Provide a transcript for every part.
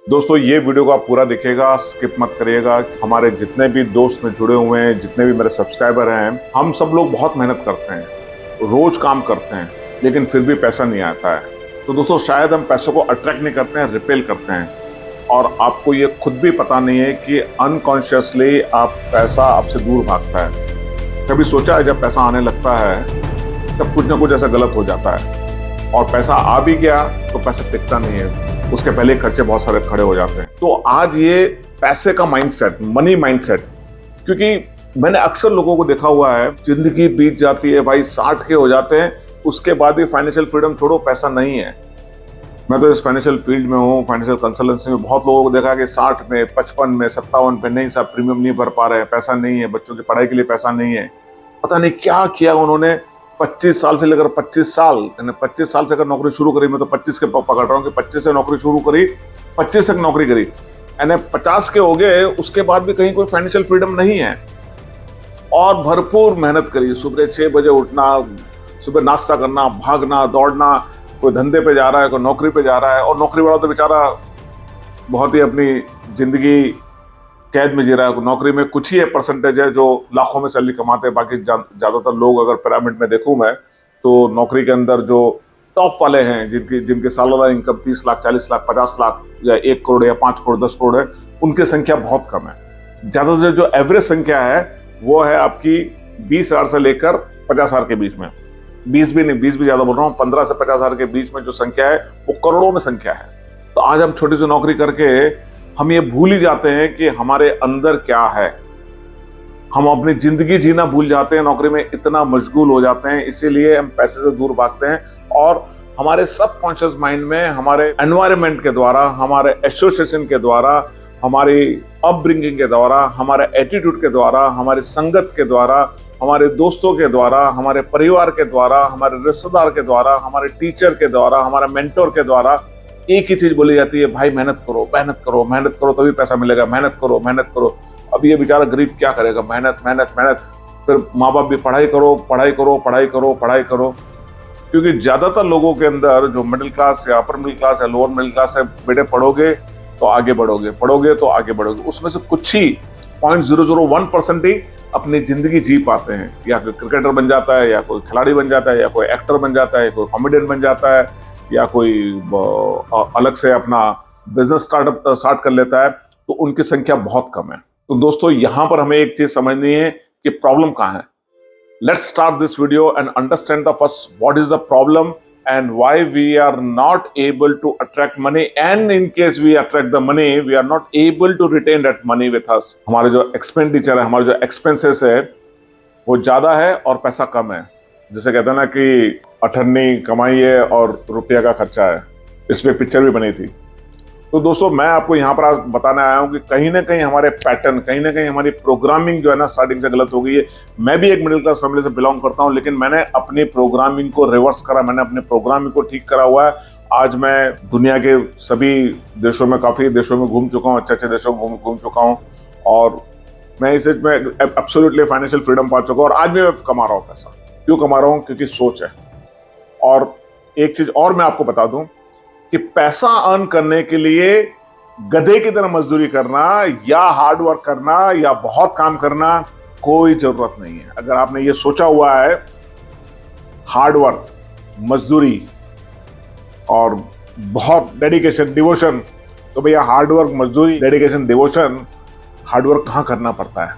दोस्तों ये वीडियो को आप पूरा देखिएगा, स्किप मत करिएगा। हमारे जितने भी दोस्त में जुड़े हुए हैं, जितने भी मेरे सब्सक्राइबर हैं, हम सब लोग बहुत मेहनत करते हैं, रोज काम करते हैं, लेकिन फिर भी पैसा नहीं आता है। तो दोस्तों शायद हम पैसों को अट्रैक्ट नहीं करते हैं, रिपेल करते हैं। और आपको ये खुद भी पता नहीं है कि अनकॉन्शियसली पैसा आपसे दूर भागता है। कभी सोचा है जब पैसा आने लगता है तब कुछ ना कुछ ऐसा गलत हो जाता है, और पैसा आ भी गया तो पैसा टिकता नहीं है, उसके पहले खर्चे बहुत सारे खड़े हो जाते हैं। तो आज ये पैसे का माइंडसेट, मनी माइंडसेट, क्योंकि मैंने अक्सर लोगों को देखा हुआ है, जिंदगी बीत जाती है भाई, 60 के हो जाते हैं, उसके बाद भी फाइनेंशियल फ्रीडम छोड़ो, पैसा नहीं है। मैं तो इस फाइनेंशियल फील्ड में हूँ, फाइनेंशियल कंसल्टेंसी में बहुत लोगों को देखा कि 60 में, 55 में, 57 पे, नहीं साहब प्रीमियम नहीं भर पा रहे हैं, पैसा नहीं है, बच्चों की पढ़ाई के लिए पैसा नहीं है। पता नहीं क्या किया उन्होंने। 25 साल से लेकर 25 साल, यानी 25 साल से अगर नौकरी शुरू करी, मैं तो 25 के पकड़ रहा हूँ कि 25 से नौकरी शुरू करी, 25 तक नौकरी करी, यानी 50 के हो गए, उसके बाद भी कहीं कोई फाइनेंशियल फ्रीडम नहीं है। और भरपूर मेहनत करी, सुबह 6 बजे उठना, सुबह नाश्ता करना, भागना, दौड़ना, कोई धंधे पे जा रहा है, कोई नौकरी पे जा रहा है, और नौकरी वाला तो बेचारा बहुत ही अपनी जिंदगी कैद में जी रहा है। नौकरी में कुछ ही परसेंटेज है जो लाखों में सैलरी कमाते हैं, बाकी ज्यादातर लोग, अगर पिरामिड में देखूं मैं, तो नौकरी के अंदर जो टॉप वाले हैं, जिनके सालाना इनकम 30 लाख, 40 लाख, 50 लाख या 1 करोड़ या 5 करोड़, 10 करोड़ है, उनकी संख्या बहुत कम है। ज्यादातर जो एवरेज संख्या है वो है आपकी 20,000 से लेकर 50,000 के बीच में। 20 भी नहीं, 20 भी ज्यादा बोल रहा हूँ, 15 से 50,000 के बीच में जो संख्या है वो करोड़ों में संख्या है। तो आज हम छोटी सी नौकरी करके हम ये भूल ही जाते हैं कि हमारे अंदर क्या है। हम अपनी जिंदगी जीना भूल जाते हैं, नौकरी में इतना मशगूल हो जाते हैं, इसीलिए हम पैसे से दूर भागते हैं। और हमारे सबकॉन्शियस माइंड में, हमारे एनवायरनमेंट के द्वारा, हमारे एसोसिएशन के द्वारा, हमारी अपब्रिंगिंग के द्वारा, हमारे एटीट्यूड के द्वारा, हमारी संगत के द्वारा, हमारे दोस्तों के द्वारा, हमारे परिवार के द्वारा, हमारे रिश्तेदार के द्वारा, हमारे टीचर के द्वारा, हमारे मेंटोर के द्वारा एक ही चीज बोली जाती है, भाई मेहनत करो, मेहनत करो, मेहनत करो तभी पैसा मिलेगा, मेहनत करो, मेहनत करो। अब ये बेचारा गरीब क्या करेगा? मेहनत मेहनत मेहनत। फिर माँ बाप भी पढ़ाई करो, पढ़ाई करो, पढ़ाई करो, पढ़ाई करो, क्योंकि ज्यादातर लोगों के अंदर जो मिडिल क्लास या अपर मिडिल क्लास या लोअर मिडिल क्लास है, बेटे पढ़ोगे तो आगे बढ़ोगे, पढ़ोगे तो आगे बढ़ोगे। उसमें से कुछ ही 0.001% ही अपनी जिंदगी जी पाते हैं, या कोई क्रिकेटर बन जाता है, या कोई खिलाड़ी बन जाता है, या कोई एक्टर बन जाता है, कोई कॉमेडियन बन जाता है, या कोई अलग से अपना बिजनेस स्टार्ट कर लेता है। तो उनकी संख्या बहुत कम है। तो दोस्तों यहां पर हमें एक चीज समझनी है कि प्रॉब्लम कहां है। Let's start this video and understand the first what is the problem and why we are not able to attract money, and in case we attract the money we are not able to retain that money with us. हमारे जो expenditure है, हमारे जो expenses है, वो ज्यादा है और पैसा कम है। जैसे कहते हैं ना कि अठन्नी कमाई है और रुपया का खर्चा है। इस पे पिक्चर भी बनी थी। तो दोस्तों मैं आपको यहाँ पर आज बताने आया हूँ कि कहीं ना कहीं हमारे पैटर्न, कहीं ना कहीं हमारी प्रोग्रामिंग जो है ना, स्टार्टिंग से गलत हो गई है। मैं भी एक मिडिल क्लास फैमिली से बिलोंग करता हूँ, लेकिन मैंने अपनी प्रोग्रामिंग को रिवर्स करा, मैंने अपने प्रोग्रामिंग को ठीक करा हुआ है। आज मैं दुनिया के सभी देशों में, काफी देशों में घूम चुका हूँ, अच्छे अच्छे देशों में घूम चुका हूँ, और मैं इस एज में एब्सोल्युटली फाइनेंशियल फ्रीडम पा चुका हूँ। और आज भी मैं कमा रहा हूँ पैसा। क्यों कमा रहा हूँ? क्योंकि सोच है। और एक चीज और मैं आपको बता दूं कि पैसा अर्न करने के लिए गधे की तरह मजदूरी करना, या हार्ड वर्क करना, या बहुत काम करना, कोई जरूरत नहीं है। अगर आपने ये सोचा हुआ है हार्ड वर्क, मजदूरी और बहुत डेडिकेशन, डिवोशन, तो भैया हार्ड वर्क, मजदूरी, डेडिकेशन, डिवोशन, हार्ड वर्क कहां करना पड़ता है?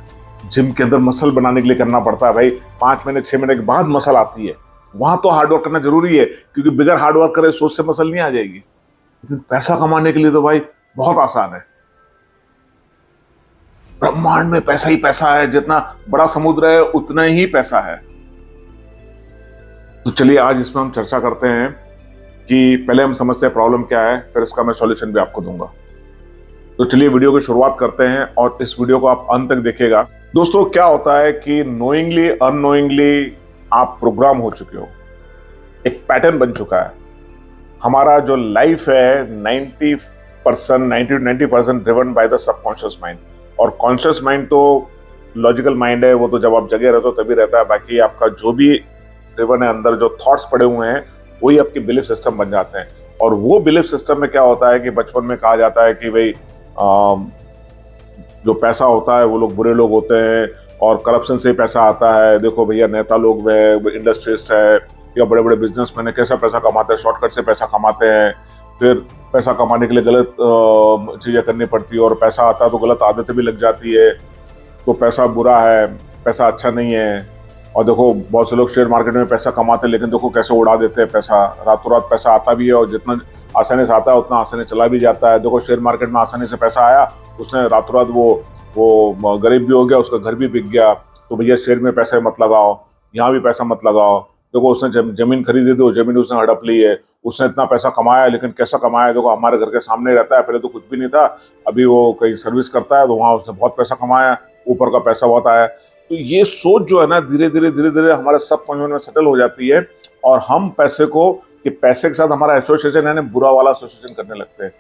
जिम के अंदर मसल बनाने के लिए करना पड़ता है भाई। 5 महीने 6 महीने के बाद मसल आती है, वहां तो हार्डवर्क करना जरूरी है, क्योंकि बिगर हार्डवर्क करे सोच से मसल नहीं आ जाएगी। लेकिन पैसा कमाने के लिए तो भाई बहुत आसान है। ब्रह्मांड में पैसा ही पैसा है, जितना बड़ा समुद्र है उतना ही पैसा है। तो चलिए आज इसमें हम चर्चा करते हैं कि पहले हम समझते हैं प्रॉब्लम क्या है, फिर इसका मैं सॉल्यूशन भी आपको दूंगा। तो चलिए वीडियो की शुरुआत करते हैं, और इस वीडियो को आप अंत तक देखिएगा। दोस्तों क्या होता है कि नोइंगली अननोइंगली आप प्रोग्राम हो चुके हो, एक पैटर्न बन चुका है। हमारा जो लाइफ है 90% driven by the subconscious mind, और कॉन्शियस माइंड तो लॉजिकल माइंड है, वो तो जब आप जगह रहते हो तभी रहता है। बाकी आपका जो भी ड्रिवन है, अंदर जो थॉट्स पड़े हुए हैं, वही आपके बिलीफ सिस्टम बन जाते हैं। और वो बिलीफ सिस्टम में क्या होता है कि बचपन में कहा जाता है कि भाई जो पैसा होता है वो लोग बुरे लोग होते हैं और करप्शन से पैसा आता है। देखो भैया, नेता लोग वे इंडस्ट्रिस्ट है या बड़े बड़े बिजनेसमैन है, कैसा पैसा कमाते हैं, शॉर्टकट से पैसा कमाते हैं। फिर पैसा कमाने के लिए गलत चीजें करनी पड़ती है और पैसा आता है तो गलत आदतें भी लग जाती है। तो पैसा बुरा है, पैसा अच्छा नहीं है। और देखो बहुत से लोग शेयर मार्केट में पैसा कमाते हैं, लेकिन देखो कैसे उड़ा देते हैं पैसा। रातों रात पैसा आता भी है और जितना आसानी से आता है उतना आसानी चला भी जाता है। देखो शेयर मार्केट में आसानी से पैसा आया, उसने रातों रात वो गरीब भी हो गया, उसका घर भी बिक गया। तो भैया शेयर में पैसे मत लगाओ, यहाँ भी पैसा मत लगाओ। देखो उसने जमीन खरीदी थी, जमीन उसने हड़प ली है, उसने इतना पैसा कमाया, लेकिन कैसा कमाया देखो हमारे घर के सामने रहता है। पहले तो कुछ भी नहीं था, अभी वो कहीं सर्विस करता है तो वहां उसने बहुत पैसा कमाया, ऊपर का पैसा बहुत आया। तो ये सोच जो है ना धीरे धीरे हमारे सब कॉन्सेप्ट में सेटल हो जाती है और हम पैसे को, कि पैसे के साथ हमारा एसोसिएशन है ना, बुरा वाला एसोसिएशन करने लगते हैं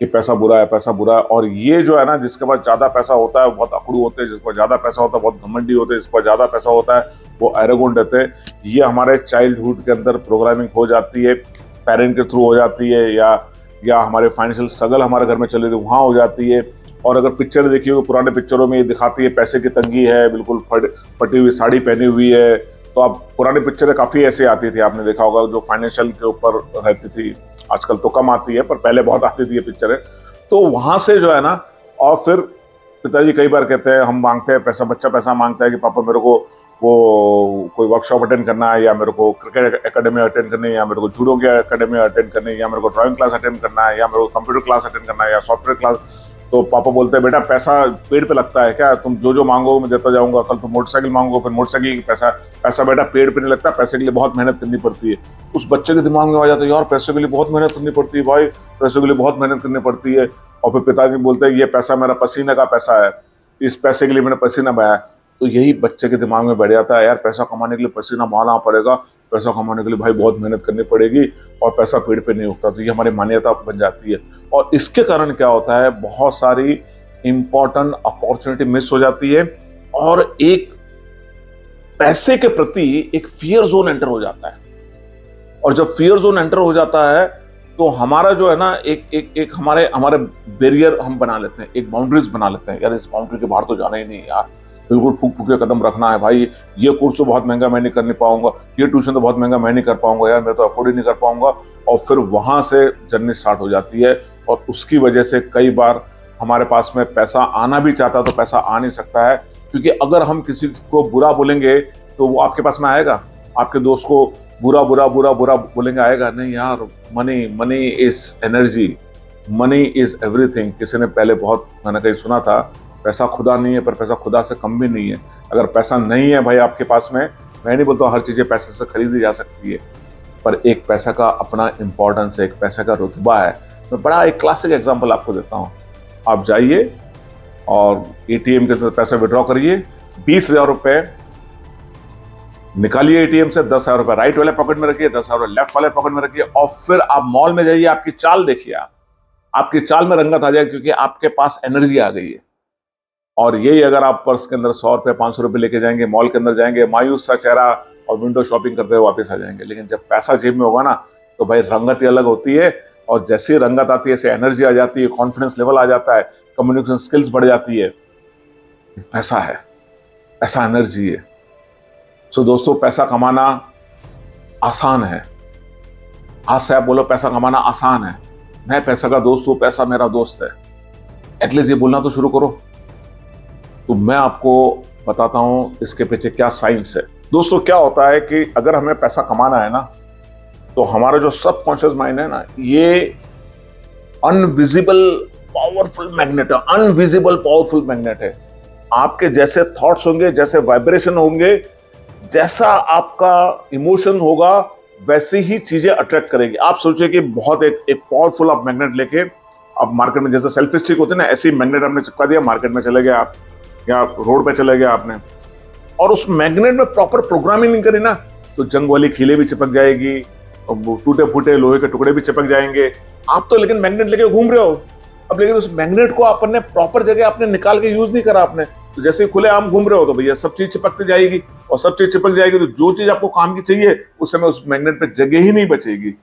कि पैसा बुरा है, पैसा बुरा है। और ये जो है ना, जिसके पास ज्यादा पैसा होता है बहुत अकड़ू होते हैं, जिसके पास ज्यादा पैसा होता है बहुत घमंडी होते हैं, जिसके पास ज्यादा पैसा होता है वो एरोगेंट रहते हैं। ये हमारे चाइल्डहुड के अंदर प्रोग्रामिंग हो जाती है, पेरेंट के थ्रू हो जाती है, या हमारे फाइनेंशियल स्ट्रगल हमारे घर में चले थे वहाँ हो जाती है। और अगर पिक्चर देखी हो, पुराने पिक्चरों में ये दिखाती है पैसे की तंगी है, बिल्कुल फटी हुई साड़ी पहनी हुई है। तो अब पुरानी पिक्चरें काफी ऐसे आती थी, आपने देखा होगा, जो फाइनेंशियल के ऊपर रहती थी। आजकल तो कम आती है पर पहले बहुत आती थी ये पिक्चरें। तो वहां से जो है ना, और फिर पिताजी कई बार कहते हैं, हम मांगते हैं पैसा, बच्चा पैसा मांगता है कि पापा मेरे को वो कोई वर्कशॉप अटेंड करना है, या मेरे को क्रिकेट एकेडमी अटेंड करनी है, या मेरे को जूडो की एकेडमी अटेंड करनी है, या मेरे को ड्राइंग क्लास अटेंड करना है, या मेरे को कंप्यूटर क्लास अटेंड करना है, या सॉफ्टवेयर क्लास। तो पापा बोलते हैं बेटा पैसा पेड़ पे लगता है क्या, तुम जो जो मांगो मैं देता जाऊंगा। कल तुम मोटरसाइकिल मांगो, फिर मोटरसाइकिल पैसा पैसा बेटा पेड़ पे नहीं लगता, पैसे के लिए बहुत मेहनत करनी पड़ती है। उस बच्चे के दिमाग में आ जाता है यार पैसे के लिए बहुत मेहनत करनी पड़ती है भाई, पैसे के लिए बहुत मेहनत करनी पड़ती है। और फिर पिताजी बोलते हैं ये पैसा मेरा पसीने का पैसा है, इस पैसे के लिए मैंने पसीना बहाया। तो यही बच्चे के दिमाग में बैठ जाता है, यार पैसा कमाने के लिए पसीना बहाना पड़ेगा, पैसा कमाने के लिए भाई बहुत मेहनत करनी पड़ेगी, और पैसा पेड़ पे नहीं उगता। तो ये हमारी मान्यता बन जाती है। और इसके कारण क्या होता है, बहुत सारी इंपॉर्टेंट अपॉर्चुनिटी मिस हो जाती है और एक पैसे के प्रति एक फियर जोन एंटर हो जाता है। और जब फियर जोन एंटर हो जाता है तो हमारा जो है ना एक हमारे बैरियर हम बना लेते हैं, एक बाउंड्रीज बना लेते हैं। यार इस बाउंड्री के बाहर तो जाना ही नहीं यार, बिल्कुल फूक के कदम रखना है भाई। ये कोर्स तो बहुत महंगा मैं नहीं कर पाऊंगा, ये ट्यूशन तो बहुत महंगा मैं नहीं कर पाऊंगा, यार मैं तो अफोर्ड ही नहीं कर पाऊंगा। और फिर वहां से जर्नी स्टार्ट हो जाती है और उसकी वजह से कई बार हमारे पास में पैसा आना भी चाहता तो पैसा आ नहीं सकता है। क्योंकि अगर हम किसी को बुरा बोलेंगे तो वो आपके पास में आएगा, आपके दोस्त को बुरा बुरा बुरा बुरा बोलेंगे, आएगा नहीं यार। Money is energy, money is everything. किसी ने पहले बहुत मैंने कहीं सुना था, पैसा खुदा नहीं है पर पैसा खुदा से कम भी नहीं है। अगर पैसा नहीं है भाई आपके पास में, मैं नहीं बोलता हर चीजें पैसे से खरीदी जा सकती है, पर एक पैसा का अपना इंपॉर्टेंस है, एक पैसे का रुतबा है। मैं बड़ा एक क्लासिक एग्जांपल आपको देता हूँ। आप जाइए और एटीएम के पैसे विड्रॉ करिए, 20,000 रुपए निकालिए एटीएम से, 10,000 रुपए राइट वाले पॉकेट में रखिए, 10,000 रुपए लेफ्ट वाले पॉकेट में रखिए, और फिर आप मॉल में जाइए, आपकी चाल देखिए, आपकी चाल में रंगत आ जाएगी, क्योंकि आपके पास एनर्जी आ गई है। और यही अगर आप पर्स के अंदर 100 रुपए 500 रुपए लेके जाएंगे, मॉल के अंदर जाएंगे, मायूस सा चेहरा और विंडो शॉपिंग करते हुए वापस आ जाएंगे। लेकिन जब पैसा जेब में होगा ना, तो भाई रंगत ही अलग होती है। और जैसे रंगत आती है ऐसे एनर्जी आ जाती है, कॉन्फिडेंस लेवल आ जाता है, कम्युनिकेशन स्किल्स बढ़ जाती है। पैसा है, पैसा एनर्जी है। सो दोस्तों, पैसा कमाना आसान है। आज से आप बोलो पैसा कमाना आसान है, मैं पैसा का दोस्त हूं, पैसा मेरा दोस्त है, एटलीस्ट ये बोलना तो शुरू करो। तो मैं आपको बताता हूं इसके पीछे क्या साइंस है। दोस्तों क्या होता है कि अगर हमें पैसा कमाना है ना, तो हमारा जो सबकॉन्शियस माइंड है ना, ये अनविजिबल पावरफुल मैग्नेट है, अनविजिबल पावरफुल मैग्नेट है। आपके जैसे थॉट्स होंगे, जैसे वाइब्रेशन होंगे, जैसा आपका इमोशन होगा, वैसी ही चीजें अट्रैक्ट करेगी। आप सोचिए कि बहुत एक पावरफुल आप मैग्नेट लेके आप मार्केट में, जैसे सेल्फी स्टिक होते हैं ना, ऐसे ही मैग्नेट आपने चिपका दिया, मार्केट में चले गए आप, या रोड पे चले गए आपने, और उस मैग्नेट में प्रॉपर प्रोग्रामिंग नहीं करी ना, तो जंग वाली खीले भी चिपक जाएगी, टूटे फूटे लोहे के टुकड़े भी चिपक जाएंगे। आप तो लेकिन मैग्नेट लेके घूम रहे हो अब, लेकिन उस मैग्नेट को आपने प्रॉपर जगह आपने निकाल के यूज नहीं करा आपने। तो जैसे ही खुले आम घूम रहे हो तो भैया सब चीज चिपकती जाएगी, और सब चीज चिपक जाएगी तो जो चीज आपको काम की चाहिए उस समय उस मैग्नेट पे जगह ही नहीं बचेगी।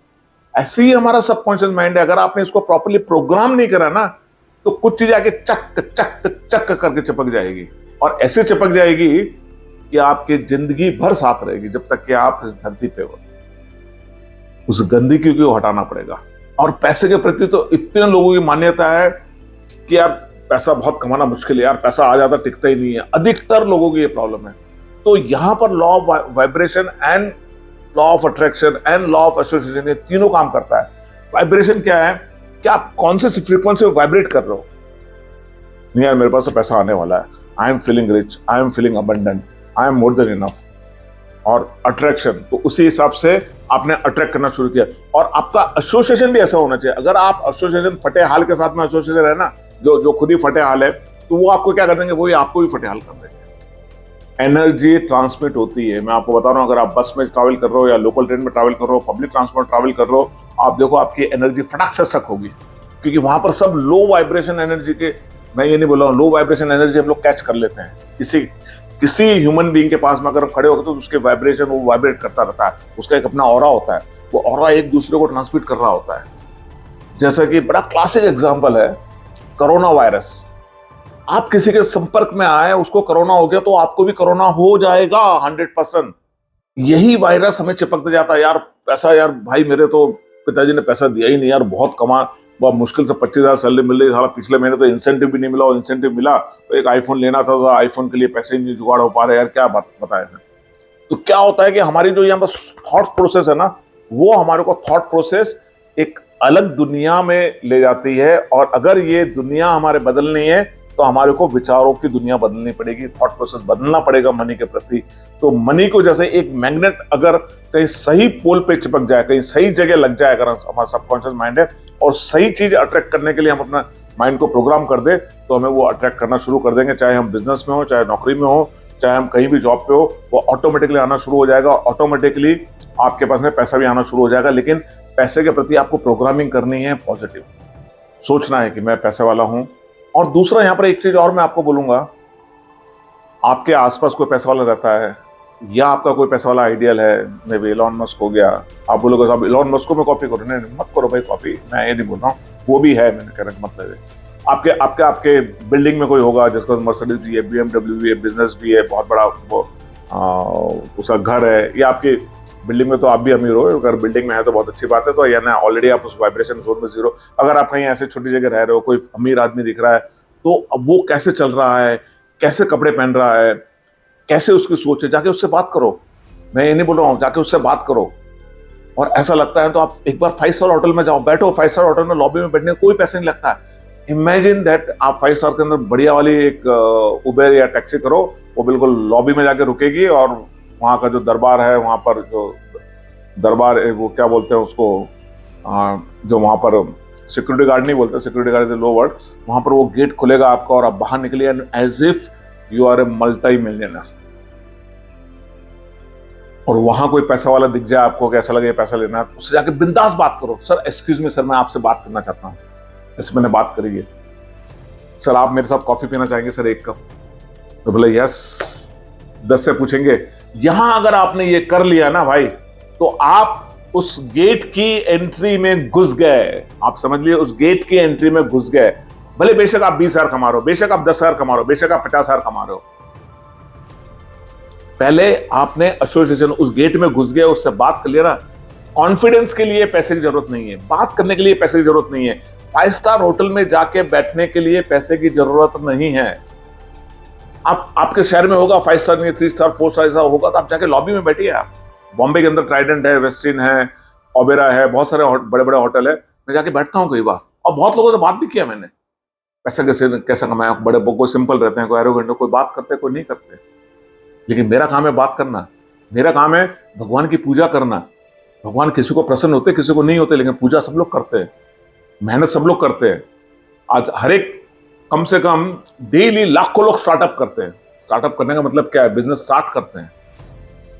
ऐसे ही हमारा सबकॉन्शियस माइंड है, अगर आपने इसको प्रॉपर्ली प्रोग्राम नहीं करा ना तो कुछ चीज आके चक चक चक करके चिपक जाएगी, और ऐसे चिपक जाएगी कि आपकी जिंदगी भर साथ रहेगी जब तक कि आप इस धरती पे हो। उस गंदगी को हटाना पड़ेगा। और पैसे के प्रति तो इतने लोगों की मान्यता है कि यार पैसा बहुत कमाना मुश्किल है, यार पैसा आ जाता टिकता ही नहीं है, अधिकतर लोगों की ये प्रॉब्लम है। तो यहां पर law of vibration and law of attraction and law of association, ये तीनों काम करता है। वाइब्रेशन क्या है कि आप कौन से फ्रीक्वेंसी में वाइब्रेट कर रहे हो। नहीं यार मेरे पास तो पैसा आने वाला है, I am feeling rich, I am feeling abundant, I am more than enough. और अट्रैक्शन, तो उसी हिसाब से आपने अट्रैक्ट करना शुरू किया। और आपका एसोसिएशन भी ऐसा होना चाहिए। अगर आप एसोसिएशन फटे हाल के साथ में एसोसिएशन है ना, जो खुद ही फटे हाल है, तो वो आपको क्या कर देंगे, वो ही आपको भी फटे हाल कर देंगे। एनर्जी ट्रांसमिट होती है। मैं आपको बता रहा हूँ, अगर आप बस में ट्रैवल कर रहे हो या लोकल ट्रेन में ट्रैवल कर रहे हो, पब्लिक ट्रांसपोर्ट ट्रैवल कर रहे हो, आप देखो आपकी एनर्जी फटाक से सक होगी, क्योंकि वहां पर सब लो वाइब्रेशन एनर्जी के, मैं ये नहीं बोल रहा हूँ, लो वाइब्रेशन एनर्जी हम लोग कैच कर लेते हैं। किसी ह्यूमन बीइंग के पास में अगर हम खड़े हो गए तो उसके वाइब्रेशन वो वाइब्रेट करता रहता है, उसका एक अपना ऑरा होता है, वो ऑरा एक दूसरे को ट्रांसमिट कर रहा होता है। जैसा कि बड़ा क्लासिक एग्जांपल है कोरोना वायरस। आप किसी के संपर्क में आए, उसको कोरोना हो गया तो आपको भी कोरोना हो जाएगा 100%। यही वायरस हमें चिपकते जाता है, यार पैसा, यार भाई मेरे तो पिताजी ने पैसा दिया ही नहीं यार, बहुत मुश्किल से 25,000 सैलरी मिल रही, साला पिछले महीने तो इंसेंटिव भी नहीं मिला, और इंसेंटिव मिला तो एक आईफोन लेना था, तो आईफोन के लिए पैसे नहीं जुगाड़ हो पा रहे, यार क्या बात बताया। तो क्या होता है कि हमारी जो यहाँ पर थॉट प्रोसेस है ना, वो हमारे को थॉट प्रोसेस एक अलग दुनिया में ले जाती है। और अगर ये दुनिया हमारे बदलनी है तो हमारे को विचारों की दुनिया बदलनी पड़ेगी, थॉट प्रोसेस बदलना पड़ेगा मनी के प्रति। तो मनी को जैसे एक मैग्नेट अगर कहीं सही पोल पे चिपक जाए, कहीं सही जगह लग जाए, अगर हमारा सबकॉन्शियस माइंड है और सही चीज अट्रैक्ट करने के लिए हम अपना माइंड को प्रोग्राम कर दे, तो हमें वो अट्रैक्ट करना शुरू कर देंगे। चाहे हम बिजनेस में हो, चाहे नौकरी में हो, चाहे हम कहीं भी जॉब पे हो, वो ऑटोमेटिकली आना शुरू हो जाएगा। ऑटोमेटिकली आपके पास में पैसा भी आना शुरू हो जाएगा। लेकिन पैसे के प्रति आपको प्रोग्रामिंग करनी है, पॉजिटिव सोचना है कि मैं पैसे वाला हूं। और दूसरा यहाँ पर एक चीज और मैं आपको बोलूंगा, आपके आसपास कोई पैसा वाला रहता है या आपका कोई पैसा वाला आइडियल है, मे बी इलॉन मस्क हो गया, आप बोलोगे साहब इलॉन मस्क को मैं कॉपी करूँ, नहीं मत करो भाई कॉपी, मैं ये नहीं बोल रहा हूँ, वो भी है, मैंने कहने का मतलब है आपके बिल्डिंग में कोई होगा जिसका मर्सिडीज भी है, BMW भी है, बिजनेस भी है, बहुत बड़ा वो उसका घर है, या आपकी बिल्डिंग में तो आप भी अमीर हो, अगर बिल्डिंग में है तो बहुत अच्छी बात है, तो या ना ऑलरेडी आप उस वाइब्रेशन जोन में जीरो। अगर आप कहीं ऐसे छोटी जगह रह रहे हो, कोई अमीर आदमी दिख रहा है, तो अब वो कैसे चल रहा है, कैसे कपड़े पहन रहा है, कैसे उसकी सोच है, जाके उससे बात करो। मैं ये नहीं बोल रहा हूँ, जाके उससे बात करो। और ऐसा लगता है तो आप एक बार 5 स्टार होटल में जाओ, बैठो 5 स्टार होटल में, लॉबी में बैठने का कोई पैसे नहीं लगता है। इमेजिन दैट आप 5 स्टार के अंदर बढ़िया वाली एक उबेर या टैक्सी करो, वो बिल्कुल लॉबी में जाके रुकेगी, और वहाँ का जो दरबार है, वहाँ पर जो दरबार वो क्या बोलते हैं उसको, जो वहाँ पर सिक्योरिटी गार्ड नहीं बोलते, security guard is low word, वहाँ पर वो गेट खुलेगा आपका और आप बाहर निकलिए, and as if you are a multi millionaire. और वहां कोई पैसा वाला दिख जाए आपको, कैसा लगे पैसा लेना है, उससे जाके बिंदास बात करो, सर एक्सक्यूज मी सर, मैं आपसे बात करना चाहता हूँ, ऐसे मैंने बात करी है, सर आप मेरे साथ कॉफी पीना चाहेंगे सर 1 कप, तो बोले यस, 10 से पूछेंगे। यहां अगर आपने ये कर लिया ना भाई, तो आप उस गेट की एंट्री में घुस गए, आप समझ लिए, उस गेट की एंट्री में घुस गए। भले बेशक आप 20,000 कमा रहे हो, बेशक आप 10,000 कमा रहे हो, बेशक आप 50,000 कमा रहे हो, पहले आपने एसोसिएशन उस गेट में घुस गए, उससे बात कर लिया ना। कॉन्फिडेंस के लिए पैसे की जरूरत नहीं है, बात करने के लिए पैसे की जरूरत नहीं है, 5 स्टार होटल में जाके बैठने के लिए पैसे की जरूरत नहीं है। आपके शहर में होगा 5 स्टार नहीं, 3 स्टार 4 स्टार ऐसा होगा, तो आप जाके लॉबी में बैठिए। आप बॉम्बे के अंदर ट्राइडेंट है, वेस्टिन है, ओबेरा है, बहुत सारे बड़े बड़े होटल है, मैं जाके बैठता हूँ कई बार, और बहुत लोगों से बात भी किया मैंने, पैसा कैसे कमाया। बड़े कोई सिंपल रहते हैं, कोई एरोगेंट, कोई बात करते, कोई नहीं करते, लेकिन मेरा काम है बात करना, मेरा काम है भगवान की पूजा करना। भगवान किसी को प्रसन्न होते, किसी को नहीं होते, लेकिन पूजा सब लोग करते हैं, मेहनत सब लोग करते हैं। आज हर एक कम से कम डेली लाखों लोग स्टार्टअप करते हैं। स्टार्टअप करने का मतलब क्या है, बिजनेस स्टार्ट करते हैं,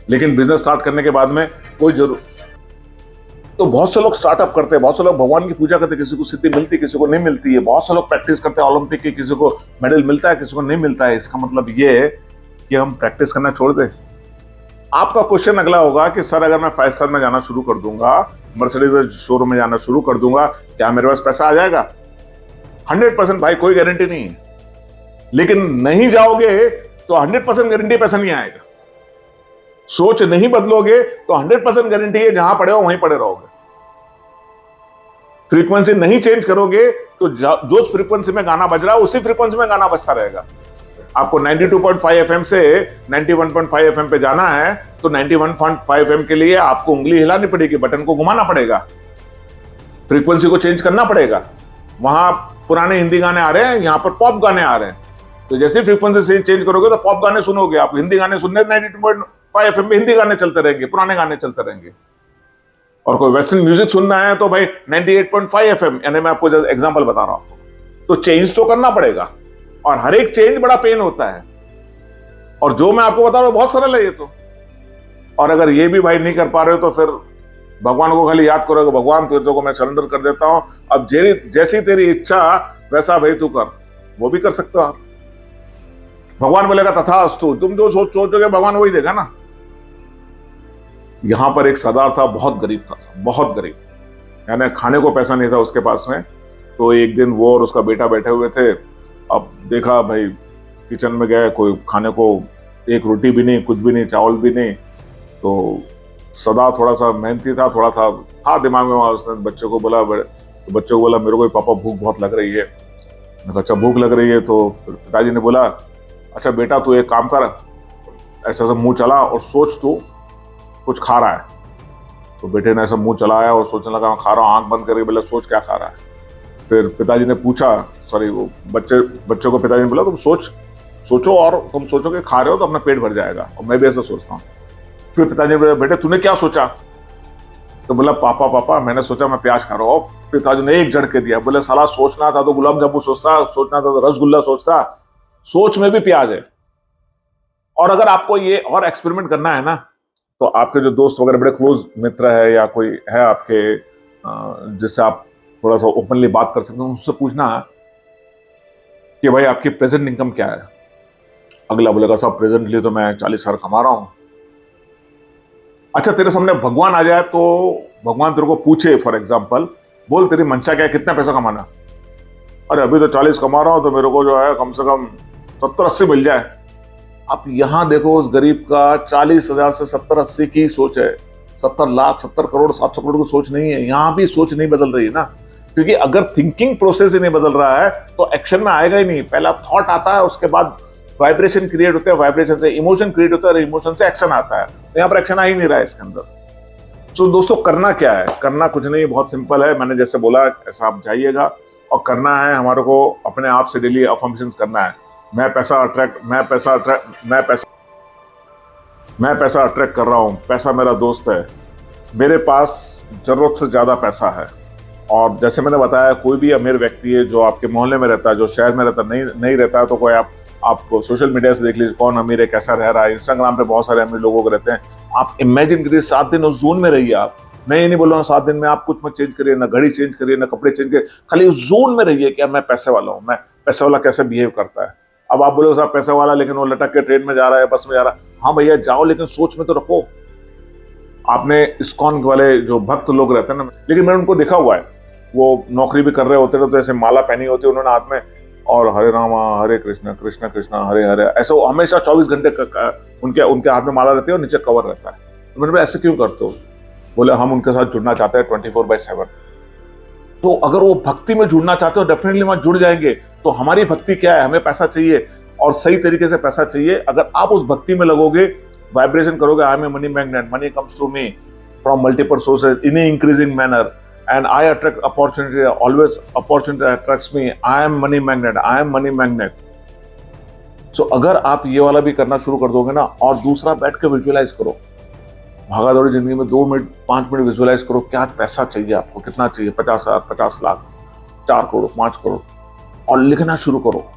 लेकिन बिजनेस स्टार्ट करने के बाद में कोई तो बहुत से लोग स्टार्टअप करते हैं, बहुत से लोग भगवान की पूजा करते हैं, किसी को सिद्धि मिलती है, किसी को नहीं मिलती है, बहुत से लोग प्रैक्टिस करते हैं ओलंपिक की, किसी को मेडल मिलता है, किसी को नहीं मिलता है। इसका मतलब ये है कि हम प्रैक्टिस करना छोड़ दें, आपका क्वेश्चन अगला होगा कि सर अगर मैं 5 स्टार में जाना शुरू कर दूंगा, मर्सिडीज शोरूम में जाना शुरू कर दूंगा, क्या मेरे पास पैसा आ जाएगा? 100% भाई, कोई गारंटी नहीं है। लेकिन नहीं जाओगे तो 100% गारंटी पैसा नहीं आएगा। सोच नहीं बदलोगे तो 100% गारंटी है जहां पड़े हो वहीं पड़े रहोगे। फ्रीक्वेंसी नहीं चेंज करोगे तो जो फ्रीक्वेंसी में गाना बज रहा है उसी फ्रीक्वेंसी में गाना बजता रहेगा। आपको 92.5 एफएम से 91.5 एफएम पे जाना है तो 91.5 एफएम के लिए आपको उंगली हिलानी पड़ेगी, बटन को घुमाना पड़ेगा, फ्रीक्वेंसी को चेंज करना पड़ेगा। वहां पुराने हिंदी गाने आ रहे हैं, यहां पर पॉप गाने आ रहे हैं, तो जैसे फ्रीक्वेंसी से चेंज करोगे तो पॉप गाने सुनोगे। आप हिंदी गाने सुनने 92.5 एफएम पे हिंदी गाने चलते रहेंगे, पुराने गाने चलते रहेंगे। और कोई वेस्टर्न म्यूजिक सुनना है तो भाई 98.5 एफएम, यानी मैं आपको जैसे एग्जांपल बता रहा हूं। तो चेंज तो करना पड़ेगा, और हर एक चेंज बड़ा पेन होता है। और जो मैं आपको बता रहा हूं बहुत सरल है ये तो। और अगर ये भी भाई नहीं कर पा रहे हो तो फिर भगवान को खाली याद करो, भगवान तेरे को मैं सरेंडर कर देता हूं, अब जैसी तेरी इच्छा वैसा भाई तू कर। वो भी कर सकते हो आप। भगवान बोलेगा तथास्तु, तुम जो सोचोगे भगवान वही देगा ना। यहां पर एक सरदार था, बहुत गरीब था, बहुत गरीब, यानी खाने को पैसा नहीं था उसके पास में। तो एक दिन वो और उसका बेटा बैठे हुए थे। अब देखा भाई, किचन में गए, कोई खाने को एक रोटी भी नहीं, कुछ भी नहीं, चावल भी नहीं। तो सदा थोड़ा सा मेहनती था, थोड़ा था दिमाग में। उसने बच्चे को बोला, मेरे को पापा भूख बहुत लग रही है। मैंने कहा अच्छा भूख लग रही है? तो पिताजी ने बोला अच्छा बेटा तू एक काम कर, ऐसा ऐसा मुंह चला और सोच तू कुछ खा रहा है। तो बेटे ने ऐसा मुंह चलाया और सोचने लगा मैं खा रहा हूँ, आंख बंद करके बोला सोच क्या खा रहा है। फिर पिताजी ने पूछा, सॉरी वो बच्चे को पिताजी ने बोला तुम सोचो और तुम सोचो कि खा रहे हो तो अपना पेट भर जाएगा, और मैं भी ऐसा सोचता हूँ। फिर पिताजी ने बोला बेटे तूने क्या सोचा? तो बोला पापा मैंने सोचा मैं प्याज खा रहा हूँ। पिताजी ने एक झटके दिया, बोले साला सोचना था तो गुलाब जामुन सोचता, सोचना था तो रसगुल्ला सोचता, सोच में भी प्याज है। और अगर आपको ये और एक्सपेरिमेंट करना है ना, तो आपके जो दोस्त वगैरह बड़े क्लोज मित्र है या कोई है आपके जिससे आप थोड़ा सा ओपनली बात कर सकते हो, उससे पूछना कि भाई आपकी प्रेजेंट इनकम क्या है। अगला बोलेगा साहब प्रेजेंटली तो मैं 40 हजार कमा रहा हूं। अच्छा तेरे सामने भगवान आ जाए तो भगवान तेरे को पूछे फॉर एग्जांपल, बोल तेरी मंशा क्या है, कितना पैसा कमाना? अरे अभी तो 40 कमा रहा हूं तो मेरे को जो है कम से कम 70-80 मिल जाए। आप यहां देखो उस गरीब का 40,000 से 70-80 की सोच है, 70 लाख 70 करोड़ 700 करोड़ की सोच नहीं है। यहां भी सोच नहीं बदल रही है ना, क्योंकि अगर थिंकिंग प्रोसेस ही नहीं बदल रहा है तो एक्शन में आएगा ही नहीं। पहला थॉट आता है, उसके बाद वाइब्रेशन क्रिएट होते हैं, वाइब्रेशन से इमोशन क्रिएट होता है और इमोशन से एक्शन आता है। तो यहाँ पर एक्शन आ ही नहीं रहा है इसके अंदर। तो दोस्तों करना क्या है? करना कुछ नहीं, बहुत सिंपल है। मैंने जैसे बोला ऐसा आप जाइएगा और करना है हमारे को अपने आप से डेली अफर्मेशन करना है। मैं पैसा अट्रैक्ट कर रहा हूँ, पैसा मेरा दोस्त है, मेरे पास जरूरत से ज्यादा पैसा है। और जैसे मैंने बताया कोई भी अमीर व्यक्ति है जो आपके मोहल्ले में रहता है, जो शहर में रहता नहीं रहता है, तो कोई आप सोशल मीडिया से देख लीजिए कौन अमीर है, कैसा रह रहा है। इंस्टाग्राम पे बहुत सारे अमीर लोगों को रहते हैं। आप इमेजिन करिए 7 दिन उस जोन में रहिए। आप मैं ये नहीं बोल रहा हूँ 7 दिन में आप कुछ मत चेंज करिए, ना घड़ी चेंज करिए, ना कपड़े चेंज करिए, खाली उस जोन में रहिए कि मैं पैसे वाला हूँ, मैं पैसे वाला कैसे बिहेव करता है। अब आप बोलो साहब पैसे वाला लेकिन वो लटक के ट्रेन में जा रहा है, बस में जा रहा है। हाँ भैया जाओ, लेकिन सोच में तो रखो। आपने इस्कॉन वाले जो भक्त लोग रहते हैं ना, लेकिन मैंने उनको देखा हुआ है, वो नौकरी भी कर रहे होते हैं तो ऐसे माला पहनी होती है उन्होंने हाथ में, और हरे रामा हरे कृष्णा कृष्णा कृष्णा हरे हरे, ऐसा वो हमेशा 24 घंटे उनके हाथ में माला रहती है और नीचे कवर रहता है। तो मैंने ऐसे क्यों करते हो? बोले हम उनके साथ जुड़ना चाहते हैं 24/7। तो अगर वो भक्ति में जुड़ना चाहते हो डेफिनेटली वहां जुड़ जाएंगे। तो हमारी भक्ति क्या है? हमें पैसा चाहिए और सही तरीके से पैसा चाहिए। अगर आप उस भक्ति में लगोगे, वाइब्रेशन करोगे, I am a money magnet, money comes to me from multiple sources in a increasing manner and I attract opportunity, always opportunity attracts me, I am money magnet। So अगर आप ये वाला भी करना शुरू कर दोगे ना, और दूसरा बैठ के विजुअलाइज करो, भागा दौड़ी जिंदगी में 2 मिनट 5 मिनट विजुअलाइज करो, क्या पैसा चाहिए आपको, कितना चाहिए, 50,000 50 लाख 4 करोड़ 5 करोड़, और लिखना शुरू करो।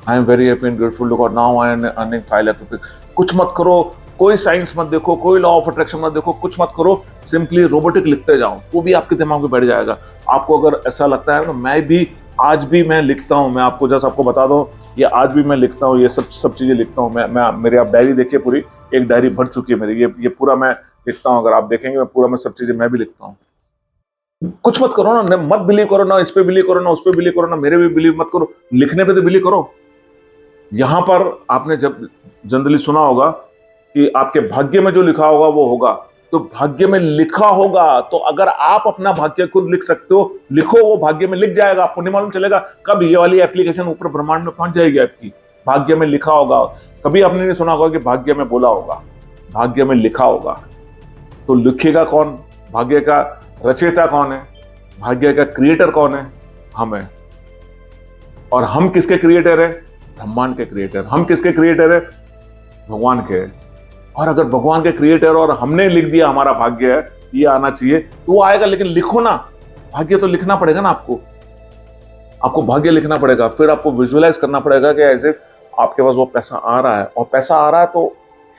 I am very happy and grateful to God, now I am earning 5 lakh rupees. कुछ मत करो, कोई साइंस मत देखो, कोई लॉ ऑफ अट्रैक्शन मत देखो, कुछ मत करो, सिंपली रोबोटिक लिखते जाओ, वो भी आपके दिमाग में बैठ जाएगा। आपको अगर ऐसा लगता है ना, आज भी मैं लिखता हूँ, मैं आपको बता दूं, ये आज भी मैं लिखता हूँ, ये सब चीजें लिखता हूँ मैं। मेरी आप डायरी देखिए पूरी, एक डायरी भर चुकी है मेरी, ये पूरा मैं लिखता हूँ। अगर आप देखेंगे मैं पूरा मैं सब चीजें मैं भी लिखता हूँ। कुछ मत करो ना, मत बिलीव करो ना, इस पे बिलीव करो ना, उस पे बिलीव करो ना, मेरे भी बिलीव मत करो, लिखने पे तो बिलीव करो। यहां पर आपने जब जनरली सुना होगा कि आपके भाग्य में जो लिखा होगा वो होगा, तो भाग्य में लिखा होगा, तो अगर आप अपना भाग्य खुद लिख सकते हो, लिखो, वो भाग्य में लिख जाएगा। आपको नहीं मालूम चलेगा कब ये वाली एप्लीकेशन ऊपर ब्रह्मांड में पहुंच जाएगी आपकी। भाग्य में लिखा होगा। कभी आपने नहीं सुना होगा कि भाग्य में बोला होगा, भाग्य में लिखा होगा। तो लिखेगा कौन? भाग्य का रचयिता कौन है? भाग्य का क्रिएटर कौन है? हम है। और हम किसके क्रिएटर है? ब्रह्मांड के क्रिएटर। हम किसके क्रिएटर है? भगवान के। और अगर भगवान के क्रिएटर और हमने लिख दिया हमारा भाग्य है, ये आना चाहिए, तो वो आएगा। लेकिन लिखो ना, भाग्य तो लिखना पड़ेगा ना आपको भाग्य लिखना पड़ेगा। फिर आपको विजुअलाइज करना पड़ेगा कि ऐसे आपके पास वो पैसा आ रहा है, और पैसा आ रहा है तो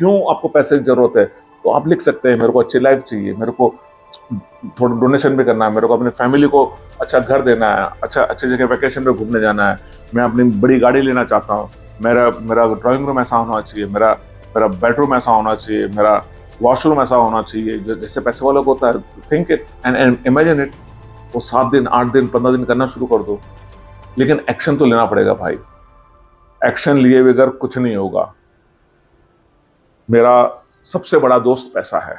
क्यों आपको पैसे की जरूरत है? तो आप लिख सकते हैं, मेरे को अच्छी लाइफ चाहिए, मेरे को थोड़ा डोनेशन भी करना है, मेरे को अपनी फैमिली को अच्छा घर देना है, अच्छी जगह वैकेशन पे घूमने जाना है, मैं अपनी बड़ी गाड़ी लेना चाहता हूँ, मेरा ड्राइंग रूम ऐसा होना चाहिए, मेरा बेडरूम ऐसा होना चाहिए, मेरा वॉशरूम ऐसा होना चाहिए, जैसे पैसे वालों को होता है। Think it and imagine it. वो 7 दिन 8 दिन 15 दिन करना शुरू कर दो, लेकिन एक्शन तो लेना पड़ेगा भाई। एक्शन लिए बगैर कुछ नहीं होगा। मेरा सबसे बड़ा दोस्त पैसा है,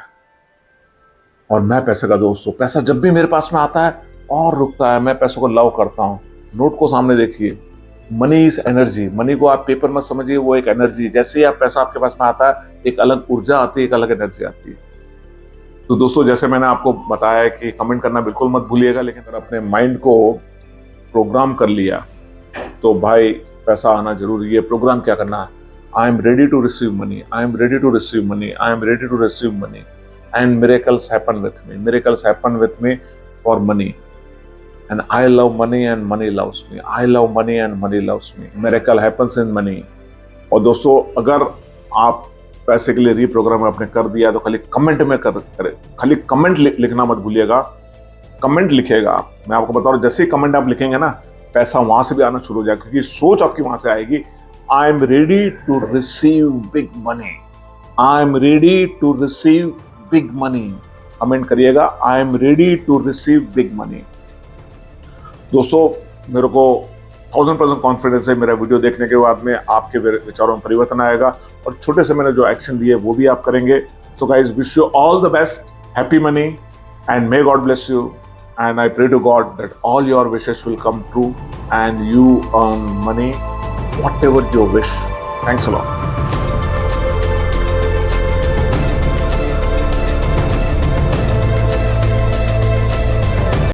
और मैं पैसे का दोस्त हूं। पैसा जब भी मेरे पास में आता है और रुकता है, मैं पैसों को लव करता हूं। नोट को सामने देखिए, मनी इज एनर्जी। मनी को आप पेपर मत समझिए, वो एक एनर्जी। जैसे ही आप पैसा आपके पास में आता है, एक अलग ऊर्जा आती है, एक अलग एनर्जी आती है। तो दोस्तों, जैसे मैंने आपको बताया कि कमेंट करना बिल्कुल मत भूलिएगा, लेकिन अगर अपने माइंड को प्रोग्राम कर लिया तो भाई पैसा आना जरूरी है। प्रोग्राम क्या करना है? I am ready to receive money, I am ready to receive money, I am ready to receive money, and miracles happen with me. Miracles happen with me for money, and I love money and money loves me. I love money and money loves me. Miracle happens in money. और दोस्तों, अगर आप पैसे के लिए reprogram आपने कर दिया तो खाली कमेंट में करें, खाली कमेंट लिखना मत भूलिएगा। कमेंट लिखेगा, मैं आपको बता रहा हूँ, जैसे ही कमेंट आप लिखेंगे ना, पैसा वहां से भी आना शुरू हो जाएगा, क्योंकि सोच आपकी वहां से आएगी। I am ready to receive big money, I am ready to receive big money. Comment करिएगा, I am ready to receive big money. दोस्तों, मेरे को 1000% कॉन्फिडेंस है, मेरा वीडियो देखने के बाद में आपके विचारों में परिवर्तन आएगा, और छोटे से मैंने जो एक्शन दिए वो भी आप करेंगे। So guys, wish you all the best, happy money, and may God bless you, and I pray to God that all your wishes will come true and you earn money whatever you wish. Thanks a lot.